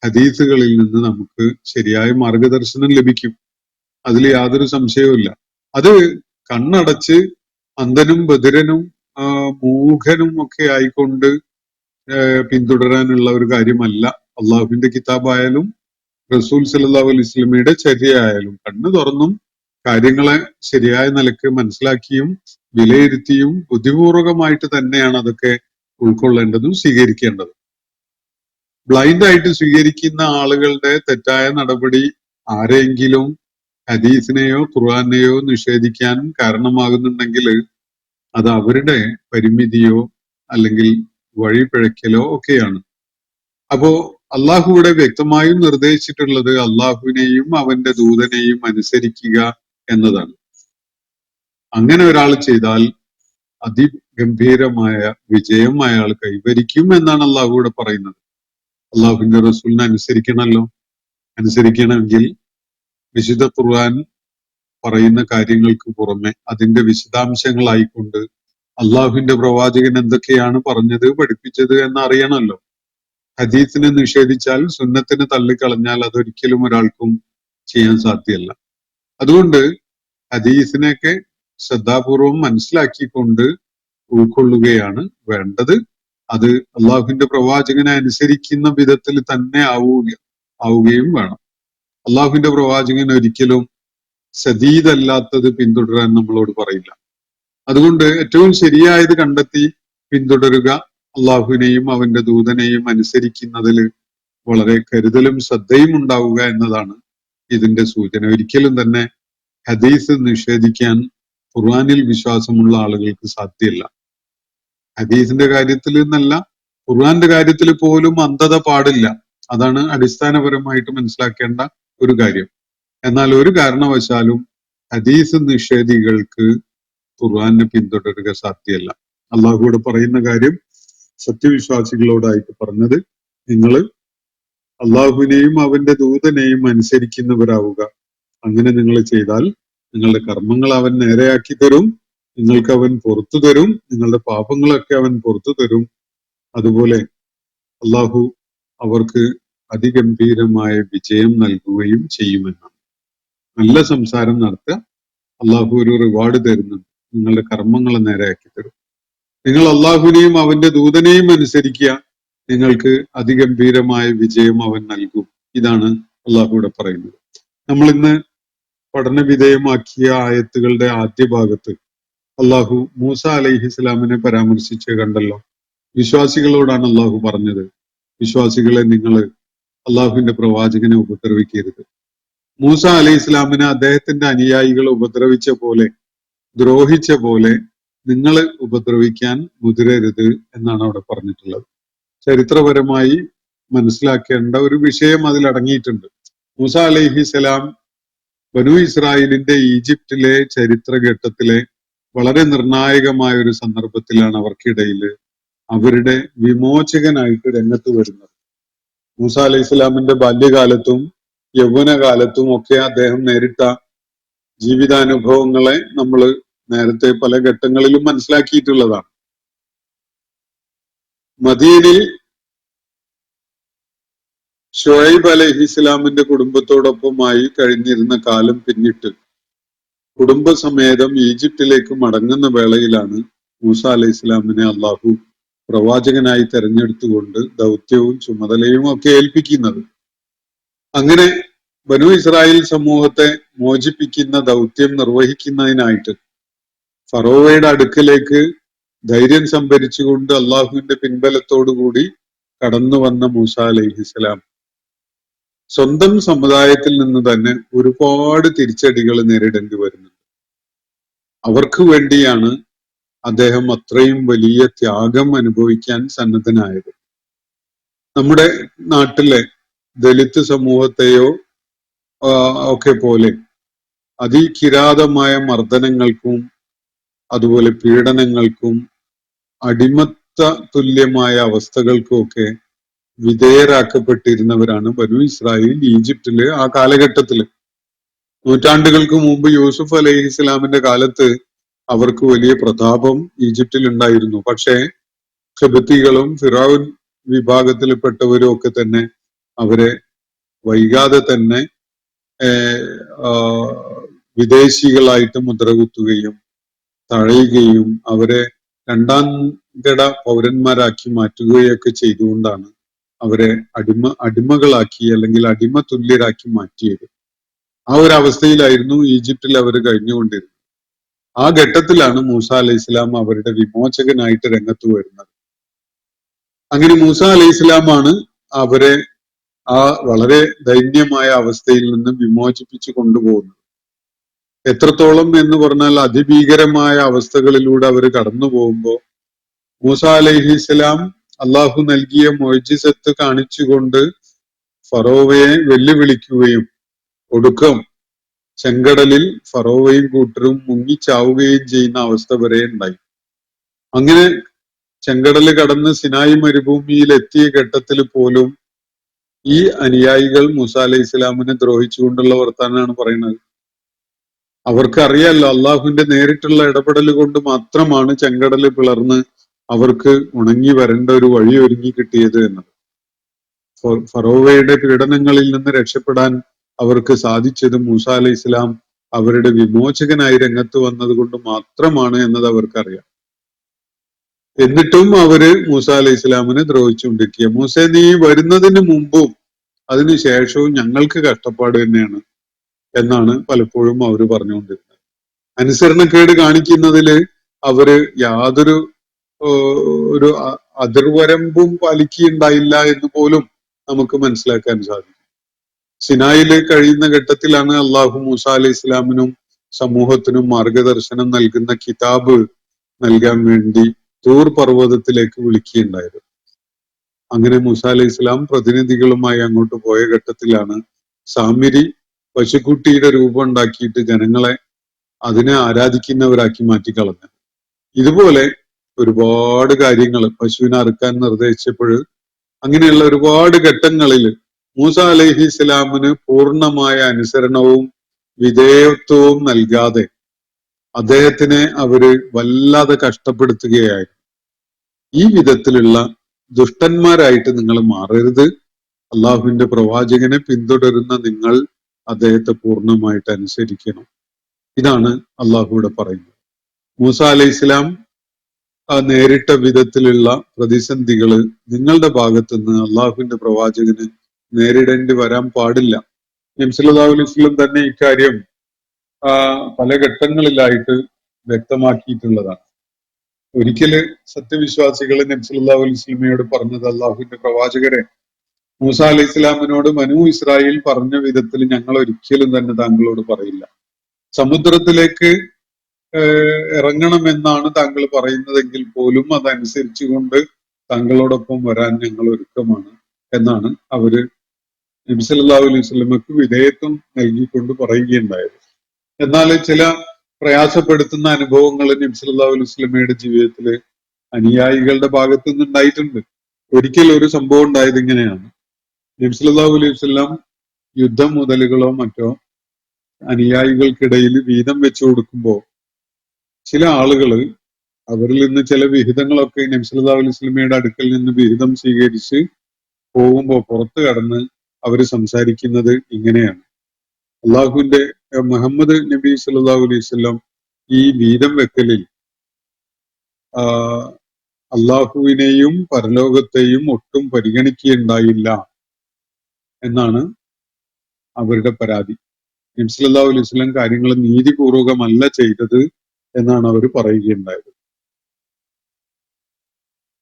ഹദീസുകളിൽ നിന്ന് നമുക്ക് ശരിയായ മാർഗദർശനം ലഭിക്കും. അതിൽ യാതൊരു സംശയവുമില്ല. അത് കണ്ണടച്ച് അന്ധനും ബധിരനും മൂഢനും ഒക്കെ ആയിക്കൊണ്ട് പിന്തുടരാനുള്ള ഒരു കാര്യമല്ല. അള്ളാഹുവിന്റെ കിതാബായാലും റസൂൽ സല്ലല്ലാഹു അലൈഹി വസല്ലമയുടെ ചര്യയായാലും കണ്ണ് തുറന്നും കാര്യങ്ങളെ ശരിയായ നിലക്ക് മനസ്സിലാക്കിയും വിലയിരുത്തിയും ബുദ്ധിപൂർവകമായിട്ട് തന്നെയാണ് അതൊക്കെ ഉൾക്കൊള്ളേണ്ടതും സ്വീകരിക്കേണ്ടതും. ബ്ലൈൻഡ് ആയിട്ട് സ്വീകരിക്കുന്ന ആളുകളുടെ തെറ്റായ നടപടി ആരെങ്കിലും ഹദീസിനെയോ ഖുർആനെയോ നിഷേധിക്കാൻ കാരണമാകുന്നുണ്ടെങ്കിൽ അത് അവരുടെ പരിമിതിയോ അല്ലെങ്കിൽ വഴിപിഴയ്ക്കലോ ഒക്കെയാണ്. അപ്പോ അള്ളാഹു ഇവിടെ വ്യക്തമായും നിർദ്ദേശിച്ചിട്ടുള്ളത് അള്ളാഹുവിനെയും അവന്റെ ദൂതനെയും അനുസരിക്കുക എന്നതാണ്. അങ്ങനെ ഒരാൾ ചെയ്താൽ അതിഗംഭീരമായ വിജയം അയാൾ കൈവരിക്കും എന്നാണ് അള്ളാഹു ഇവിടെ പറയുന്നത്. അള്ളാഹുവിന്റെ റസൂലിനെ അനുസരിക്കണമല്ലോ. അനുസരിക്കണമെങ്കിൽ വിശുദ്ധ ഖുർആൻ പറയുന്ന കാര്യങ്ങൾക്ക് പുറമെ അതിന്റെ വിശദാംശങ്ങളായിക്കൊണ്ട് അള്ളാഹുവിന്റെ പ്രവാചകൻ എന്തൊക്കെയാണ് പറഞ്ഞത് പഠിപ്പിച്ചത് എന്ന് അറിയണമല്ലോ. ഹദീസിനെ നിഷേധിച്ചാൽ, സുന്നത്തിനെ തള്ളിക്കളഞ്ഞാൽ അതൊരിക്കലും ഒരാൾക്കും ചെയ്യാൻ സാധ്യമല്ല. അതുകൊണ്ട് ഹദീസിനെയൊക്കെ ശ്രദ്ധാപൂർവം മനസ്സിലാക്കിക്കൊണ്ട് ഉൾക്കൊള്ളുകയാണ് വേണ്ടത്. അത് അള്ളാഹുവിന്റെ പ്രവാചകനെ അനുസരിക്കുന്ന വിധത്തിൽ തന്നെ ആവുകയും വേണം. അള്ളാഹുവിന്റെ പ്രവാചകൻ ഒരിക്കലും സദീദല്ലാത്തത് പിന്തുടരാൻ നമ്മളോട് പറയില്ല. അതുകൊണ്ട് ഏറ്റവും ശരിയായത് കണ്ടെത്തി പിന്തുടരുക, അള്ളാഹുവിനെയും അവന്റെ ദൂതനെയും അനുസരിക്കുന്നതിൽ വളരെ കരുതലും ശ്രദ്ധയും ഉണ്ടാവുക എന്നതാണ് ഇതിന്റെ സൂചന. ഒരിക്കലും തന്നെ ഹദീസ് നിഷേധിക്കാൻ ഖുർആനിൽ വിശ്വാസമുള്ള ആളുകൾക്ക് സാധ്യമല്ല. ഹദീസിന്റെ കാര്യത്തിൽ എന്നല്ല, ഖുർആന്റെ കാര്യത്തിൽ പോലും അന്ധത പാടില്ല. അതാണ് അടിസ്ഥാനപരമായിട്ട് മനസ്സിലാക്കേണ്ട ഒരു കാര്യം. എന്നാൽ ഒരു കാരണവശാലും ഹദീസ് നിഷേധികൾക്ക് ഖുർആനെ പിന്തുടരുക സാധ്യമല്ല. അള്ളാഹുവോട് പറയുന്ന കാര്യം സത്യവിശ്വാസികളോടായിട്ട് പറഞ്ഞത്, നിങ്ങൾ അള്ളാഹുവിനെയും അവന്റെ ദൂതനെയും അനുസരിക്കുന്നവരാവുക. അങ്ങനെ നിങ്ങൾ ചെയ്താൽ നിങ്ങളുടെ കർമ്മങ്ങൾ അവൻ നേരെയാക്കി തരും, നിങ്ങൾക്ക് അവൻ പുറത്തു തരും, നിങ്ങളുടെ പാപങ്ങളൊക്കെ അവൻ പുറത്തു തരും. അതുപോലെ അള്ളാഹു അവർക്ക് അതിഗംഭീരമായ വിജയം നൽകുകയും ചെയ്യുമെന്നാണ്. നല്ല സംസാരം നടത്തുക, അള്ളാഹു ഒരു റിവാർഡ് തരുന്നുണ്ട്, നിങ്ങളുടെ കർമ്മങ്ങളെ നേരെയാക്കി തരും. നിങ്ങൾ അള്ളാഹുവിനെയും അവന്റെ ദൂതനെയും അനുസരിക്കുക, നിങ്ങൾക്ക് അതിഗംഭീരമായ വിജയം അവൻ നൽകും. ഇതാണ് അള്ളാഹു ഇവിടെ പറയുന്നത്. നമ്മൾ ഇന്ന് പഠന വിധേയമാക്കിയ ആയത്തുകളുടെ ആദ്യ ഭാഗത്ത് അള്ളാഹു മൂസ അലൈഹിസ്സലാമിനെ പരാമർശിച്ച് കണ്ടല്ലോ. വിശ്വാസികളോടാണ് അള്ളാഹു പറഞ്ഞത്, വിശ്വാസികളെ നിങ്ങൾ അള്ളാഹുവിന്റെ പ്രവാചകനെ ഉപദ്രവിക്കരുത്. മൂസ അലൈഹി ഇസ്ലാമിനെ അദ്ദേഹത്തിന്റെ അനുയായികൾ ഉപദ്രവിച്ച പോലെ, ദ്രോഹിച്ച പോലെ നിങ്ങൾ ഉപദ്രവിക്കാൻ മുതിരരുത് എന്നാണ് അവിടെ പറഞ്ഞിട്ടുള്ളത്. ചരിത്രപരമായി മനസ്സിലാക്കേണ്ട ഒരു വിഷയം അതിൽ അടങ്ങിയിട്ടുണ്ട്. മൂസ അലൈഹിസ്സലാം ബനു ഇസ്രായേലിന്റെ ഈജിപ്തിലെ ചരിത്രഘട്ടത്തിലെ വളരെ നിർണായകമായ ഒരു സന്ദർഭത്തിലാണ് അവർക്കിടയിൽ അവരുടെ വിമോചകനായിട്ട് രംഗത്ത് വരുന്നത്. മൂസ അലൈഹി ഇസ്ലാമിന്റെ ബാല്യകാലത്തും യൗവനകാലത്തും ഒക്കെ അദ്ദേഹം നേരിട്ട ജീവിതാനുഭവങ്ങളെ നമ്മൾ നേരത്തെ പല ഘട്ടങ്ങളിലും മനസ്സിലാക്കിയിട്ടുള്ളതാണ്. മദീനിൽ ഷുഐബ് അലൈഹിസ്സലാമിന്റെ കുടുംബത്തോടൊപ്പമായി കഴിഞ്ഞിരുന്ന കാലം പിന്നിട്ട് കുടുംബസമേതം ഈജിപ്തിലേക്ക് മടങ്ങുന്ന വേളയിലാണ് മൂസ അലൈഹി ഇസ്ലാമിനെ അള്ളാഹു പ്രവാചകനായി തെരഞ്ഞെടുത്തുകൊണ്ട് ദൗത്യവും ചുമതലയും ഒക്കെ ഏൽപ്പിക്കുന്നത്. അങ്ങനെ ബനു ഇസ്രായേൽ സമൂഹത്തെ മോചിപ്പിക്കുന്ന ദൗത്യം നിർവഹിക്കുന്നതിനായിട്ട് ഫറോവയുടെ അടുക്കലേക്ക് ധൈര്യം സംഭരിച്ചുകൊണ്ട് അള്ളാഹുവിന്റെ പിൻബലത്തോടുകൂടി കടന്നു വന്ന മൂസ അലൈഹിസ്സലാം സ്വന്തം സമുദായത്തിൽ നിന്ന് തന്നെ ഒരുപാട് തിരിച്ചടികൾ നേരിടേണ്ടി വരുന്നുണ്ട്. അവർക്ക് വേണ്ടിയാണ് അദ്ദേഹം അത്രയും വലിയ ത്യാഗം അനുഭവിക്കാൻ സന്നദ്ധനായത്. നമ്മുടെ നാട്ടിലെ ദലിത് സമൂഹത്തെയോ ഒക്കെ പോലെ അതികിരാതമായ മർദ്ദനങ്ങൾക്കും അതുപോലെ പീഡനങ്ങൾക്കും അടിമത്ത തുല്യമായ അവസ്ഥകൾക്കും ഒക്കെ വിധേയരാക്കപ്പെട്ടിരുന്നവരാണ് ബനു ഇസ്രായേൽ ഈജിപ്തില് ആ കാലഘട്ടത്തില്. നൂറ്റാണ്ടുകൾക്ക് മുമ്പ് യൂസുഫ് അലൈഹി ഇസ്ലാമിന്റെ കാലത്ത് അവർക്ക് വലിയ പ്രതാപം ഈജിപ്തിൽ ഉണ്ടായിരുന്നു. പക്ഷേ ഖിബ്തികളും ഫിറഔൻ വിഭാഗത്തിൽപ്പെട്ടവരും ഒക്കെ തന്നെ അവരെ വൈകാതെ തന്നെ വിദേശികളായിട്ട് മുദ്രകുത്തുകയും തഴയുകയും അവരെ രണ്ടാം കിട പൗരന്മാരാക്കി മാറ്റുകയൊക്കെ ചെയ്തുകൊണ്ടാണ് അവരെ അടിമകളാക്കി അല്ലെങ്കിൽ അടിമ തുല്യരാക്കി മാറ്റിയത്. ആ ഒരു അവസ്ഥയിലായിരുന്നു ഈജിപ്തിൽ അവർ കഴിഞ്ഞുകൊണ്ടിരുന്നത്. ആ ഘട്ടത്തിലാണ് മൂസ അലൈഹി ഇസ്ലാം അവരുടെ വിമോചകനായിട്ട് രംഗത്ത് വരുന്നത്. അങ്ങനെ മൂസ അലൈഹി ഇസ്ലാമാണ് അവരെ ആ വളരെ ദൈന്യമായ അവസ്ഥയിൽ നിന്ന് വിമോചിപ്പിച്ചു കൊണ്ടുപോകുന്നത്. എത്രത്തോളം എന്ന് പറഞ്ഞാൽ അതിഭീകരമായ അവസ്ഥകളിലൂടെ അവർ കടന്നു പോകുമ്പോൾ മൂസ അലൈഹി ഇസ്ലാം അള്ളാഹു നൽകിയ മുഅ്ജിസത്ത് കാണിച്ചുകൊണ്ട് ഫറോവയെ വെല്ലുവിളിക്കുകയും ഒടുക്കം ചെങ്കടലിൽ ഫറോവയും കൂട്ടരും മുങ്ങിച്ചാവുകയും ചെയ്യുന്ന അവസ്ഥ വരെ ഉണ്ടായി. അങ്ങനെ ചെങ്കടല് കടന്ന് സിനായി മരുഭൂമിയിൽ എത്തിയ ഘട്ടത്തിൽ പോലും ഈ അനുയായികൾ മൂസ അലൈഹി ഇസ്ലാമിനെ ദ്രോഹിച്ചുകൊണ്ടുള്ള വർത്താനാണ് പറയുന്നത്. അവർക്ക് അറിയാലോ അള്ളാഹുവിന്റെ നേരിട്ടുള്ള ഇടപെടൽ കൊണ്ട് മാത്രമാണ് ചെങ്കടല് പിളർന്ന് അവർക്ക് ഉണങ്ങി വരേണ്ട ഒരു വഴി ഒരുങ്ങി കിട്ടിയത് എന്നത്. ഫറോവയുടെ പീഡനങ്ങളിൽ നിന്ന് രക്ഷപ്പെടാൻ അവർക്ക് സാധിച്ചത് മൂസ അലൈഹി ഇസ്ലാം അവരുടെ വിമോചകനായി രംഗത്ത് വന്നത് കൊണ്ട് മാത്രമാണ് എന്നത് അവർക്കറിയാം. എന്നിട്ടും അവര് മൂസ അലൈഹി ഇസ്ലാമിനെ ദ്രോഹിച്ചുകൊണ്ടിരിക്കുക. മൂസ നീ വരുന്നതിന് മുമ്പും അതിനുശേഷവും ഞങ്ങൾക്ക് കഷ്ടപ്പാട് തന്നെയാണ് എന്നാണ് പലപ്പോഴും അവർ പറഞ്ഞുകൊണ്ടിരുന്നത്. അനുസരണക്കേട് കാണിക്കുന്നതില് അവര് യാതൊരു ഒരു അതിർവരമ്പും പാലിക്കുകയുണ്ടായില്ല എന്ന് പോലും നമുക്ക് മനസ്സിലാക്കാൻ സാധിക്കും. സിനായില് കഴിയുന്ന ഘട്ടത്തിലാണ് അള്ളാഹു മൂസ അലൈഹി ഇസ്ലാമിനും സമൂഹത്തിനും മാർഗദർശനം നൽകുന്ന കിതാബ് നൽകാൻ വേണ്ടി തൂർ പർവ്വതത്തിലേക്ക് വിളിക്കുകയുണ്ടായത്. അങ്ങനെ മൂസ അലൈഹി ഇസ്ലാം പ്രതിനിധികളുമായി അങ്ങോട്ട് പോയ ഘട്ടത്തിലാണ് സാമിരി പശുക്കുട്ടിയുടെ രൂപം ഉണ്ടാക്കിയിട്ട് ജനങ്ങളെ അതിനെ ആരാധിക്കുന്നവരാക്കി മാറ്റിക്കളഞ്ഞത്. ഇതുപോലെ ഒരുപാട് കാര്യങ്ങൾ പശുവിനെ അറുക്കാൻ നിർദ്ദേശിച്ചപ്പോൾ അങ്ങനെയുള്ള ഒരുപാട് ഘട്ടങ്ങളിൽ മൂസ അലൈഹി ഇസ്ലാമിന് പൂർണ്ണമായ അനുസരണവും വിധേയത്വവും നൽകാതെ അദ്ദേഹത്തിനെ അവര് വല്ലാതെ കഷ്ടപ്പെടുത്തുകയായിരുന്നു. ഈ വിധത്തിലുള്ള ദുഷ്ടന്മാരായിട്ട് നിങ്ങൾ മാറരുത്. അള്ളാഹുവിന്റെ പ്രവാചകനെ പിന്തുടരുന്ന നിങ്ങൾ അദ്ദേഹത്തെ പൂർണ്ണമായിട്ട് അനുസരിക്കണം. ഇതാണ് അള്ളാഹുവിടെ പറയുന്നത്. മൂസ അലൈഹി ഇസ്ലാം നേരിട്ട വിധത്തിലുള്ള പ്രതിസന്ധികള് നിങ്ങളുടെ ഭാഗത്തുനിന്ന് അള്ളാഹുവിന്റെ പ്രവാചകന് നേരിടേണ്ടി വരാൻ പാടില്ല. നബി സല്ലല്ലാഹു അലൈഹി വസല്ലം തന്നെ ഇക്കാര്യം പല ഘട്ടങ്ങളിലായിട്ട് വ്യക്തമാക്കിയിട്ടുള്ളതാണ്. ഒരിക്കല് സത്യവിശ്വാസികൾ നബി സല്ലല്ലാഹു അലൈഹി വസല്ലമയോട് പറഞ്ഞത്, അള്ളാഹുവിന്റെ പ്രവാചകരെ, മൂസ അലൈഹി ഇസ്ലാമിനോട് ബനൂ ഇസ്രായേൽ പറഞ്ഞ വിധത്തിൽ ഞങ്ങൾ ഒരിക്കലും തന്നെ താങ്കളോട് പറയില്ല. സമുദ്രത്തിലേക്ക് ഇറങ്ങണമെന്നാണ് താങ്കൾ പറയുന്നതെങ്കിൽ പോലും അതനുസരിച്ചുകൊണ്ട് താങ്കളോടൊപ്പം വരാൻ ഞങ്ങൾ ഒരുക്കമാണ് എന്നാണ് അവര് നബി സല്ലല്ലാഹു അലൈഹി വസല്ലമക്ക് വിധേയത്വം നൽകിക്കൊണ്ട് പറയുകയുണ്ടായത്. എന്നാൽ ചില പ്രയാസപ്പെടുത്തുന്ന അനുഭവങ്ങൾ നബി സല്ലല്ലാഹു അലൈഹി വസല്ലമയുടെ ജീവിതത്തില് അനുയായികളുടെ ഭാഗത്തു നിന്നുണ്ടായിട്ടുണ്ട്. ഒരിക്കൽ ഒരു സംഭവം ഉണ്ടായത് ഇങ്ങനെയാണ്. നബി സല്ലല്ലാഹു അലൈഹി വസല്ലം യുദ്ധം മുതലുകളോ മറ്റോ അനുയായികൾക്കിടയിൽ വീതം വെച്ചു കൊടുക്കുമ്പോൾ ചില ആളുകൾ അവരിൽ നിന്ന് ചില വിഹിതങ്ങളൊക്കെ നബി സല്ലല്ലാഹു അലൈഹി വസല്ലമയുടെ അടുക്കൽ നിന്ന് വിഹിതം സ്വീകരിച്ച് പോകുമ്പോൾ പുറത്തു കടന്ന് അവര് സംസാരിക്കുന്നത് ഇങ്ങനെയാണ്: അള്ളാഹുവിന്റെ മുഹമ്മദ് നബി സല്ലല്ലാഹു അലൈഹി വസല്ലം ഈ വീതം വെക്കലിൽ അള്ളാഹുവിനെയും പരലോകത്തെയും ഒട്ടും പരിഗണിക്കുകയുണ്ടായില്ല എന്നാണ് അവരുടെ പരാതി. നബി സല്ലല്ലാഹു അലൈഹി വസല്ലം കാര്യങ്ങൾ നീതിപൂർവകമല്ല ചെയ്തത് എന്നാണ് അവർ പറയുകയുണ്ടായത്.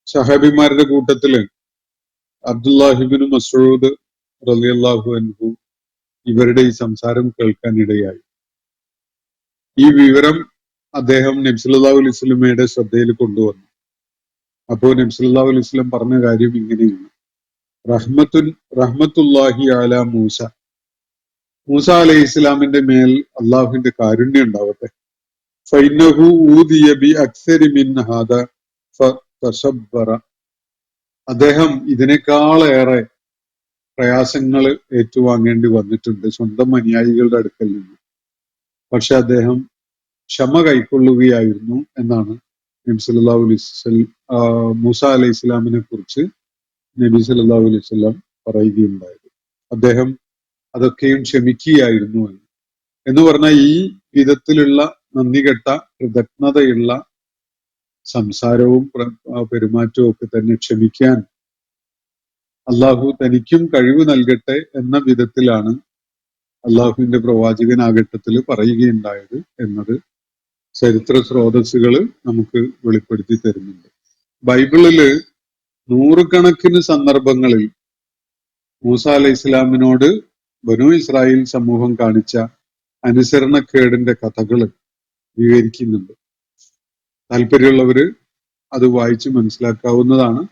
സഹാബിമാരുടെ കൂട്ടത്തില് അബ്ദുല്ലാഹിബ്നു മസ്ഊദ് റളിയല്ലാഹു അൻഹു ഇവരുടെ ഈ സംസാരം കേൾക്കാൻ ഇടയായി. ഈ വിവരം അദ്ദേഹം നബി സല്ലല്ലാഹു അലൈഹി വസല്ലമയുടെ ശ്രദ്ധയിൽ കൊണ്ടുവന്നു. അപ്പോൾ നബി സല്ലല്ലാഹു അലൈഹി വസല്ലം പറഞ്ഞ കാര്യം ഇങ്ങനെയാണ്: റഹ്മത്തുല്ലാഹി അലാ മൂസ, മൂസ അലൈഹി ഇസ്ലാമിന്റെ മേൽ അള്ളാഹുവിന്റെ കാരുണ്യം ഉണ്ടാവട്ടെ. ഫൈനഹു ഊദിയ ബി അക്സരി മിൻ ഹാദാ ഫതസബ്ബറ, അദ്ദേഹം ഇതിനേക്കാളേറെ പ്രയാസങ്ങൾ ഏറ്റുവാങ്ങേണ്ടി വന്നിട്ടുണ്ട് സ്വന്തം അനുയായികളുടെ അടുക്കൽ നിന്ന്. പക്ഷെ അദ്ദേഹം ക്ഷമ കൈക്കൊള്ളുകയായിരുന്നു എന്നാണ് നബി സല്ലല്ലാഹു അലൈഹി വസല്ലം മൂസ അലൈഹി ഇസ്ലാമിനെ കുറിച്ച് നബി സല്ലല്ലാഹു അലൈഹി വസല്ലം പറയുകയുണ്ടായത്. അദ്ദേഹം അതൊക്കെയും ക്ഷമിക്കുകയായിരുന്നു എന്ന് പറഞ്ഞാൽ ഈ വിധത്തിലുള്ള നന്ദികെട്ട കൃതജ്ഞതയുള്ള സംസാരവും പെരുമാറ്റവും ഒക്കെ തന്നെ ക്ഷമിക്കാൻ അള്ളാഹു തനിക്കും കഴിവ് നൽകട്ടെ എന്ന വിധത്തിലാണ് അള്ളാഹുവിന്റെ പ്രവാചകൻ ആ ഘട്ടത്തിൽ പറയുകയുണ്ടായത് എന്നത് ചരിത്ര സ്രോതസ്സുകൾ നമുക്ക് വെളിപ്പെടുത്തി തരുന്നുണ്ട്. ബൈബിളില് നൂറുകണക്കിന് സന്ദർഭങ്ങളിൽ മൂസ അലൈഹി ഇസ്ലാമിനോട് ബനു ഇസ്രായേൽ സമൂഹം കാണിച്ച അനുസരണക്കേടിന്റെ കഥകൾ വിവരിക്കുന്നുണ്ട്. താല്പര്യമുള്ളവര് അത് വായിച്ച് മനസ്സിലാക്കാവുന്നതാണ്.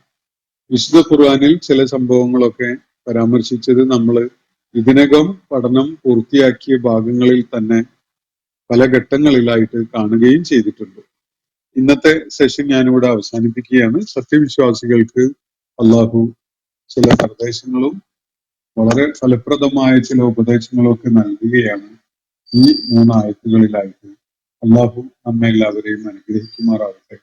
വിശുദ്ധ ഖുർആനിൽ ചില സംഭവങ്ങളൊക്കെ പരാമർശിച്ചത് നമ്മൾ ഇതിനകം പഠനം പൂർത്തിയാക്കിയ ഭാഗങ്ങളിൽ തന്നെ പല ഘട്ടങ്ങളിലായിട്ട് കാണുകയും ചെയ്തിട്ടുണ്ട്. ഇന്നത്തെ സെഷൻ ഞാനിവിടെ അവസാനിപ്പിക്കുകയാണ്. സത്യവിശ്വാസികൾക്ക് അള്ളാഹു ചില നിർദ്ദേശങ്ങളും വളരെ ഫലപ്രദമായ ചില ഉപദേശങ്ങളും ഒക്കെ നൽകുകയാണ് ഈ 3 ആയത്തുകളിലായിട്ട്. അള്ളാഹു നമ്മെ എല്ലാവരെയും അനുഗ്രഹിക്കുമാറാവട്ടെ.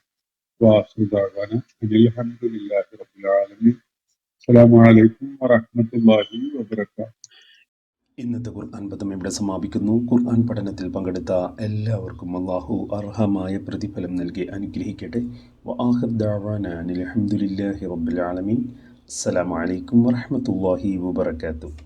അൽഹംദുലില്ലാഹി റബ്ബിൽ ആലമീൻ. അസ്സലാമു അലൈക്കും വറഹ്മത്തുള്ളാഹി വബറകാതുഹു. ഇന്നത്തെ ഖുർആൻ പദം ഇവിടെ സമാപിക്കുന്നു. ഖുർആൻ പഠനത്തിൽ പങ്കെടുത്ത എല്ലാവർക്കും അല്ലാഹു അർഹമായ പ്രതിഫലം നൽകി അനുഗ്രഹിക്കട്ടെ. വആഖിർ ദഅവാനാ അൽഹംദുലില്ലാഹി റബ്ബിൽ ആലമീൻ. അസ്സലാമു അലൈക്കും വറഹ്മത്തുള്ളാഹി വബറകാതുഹു.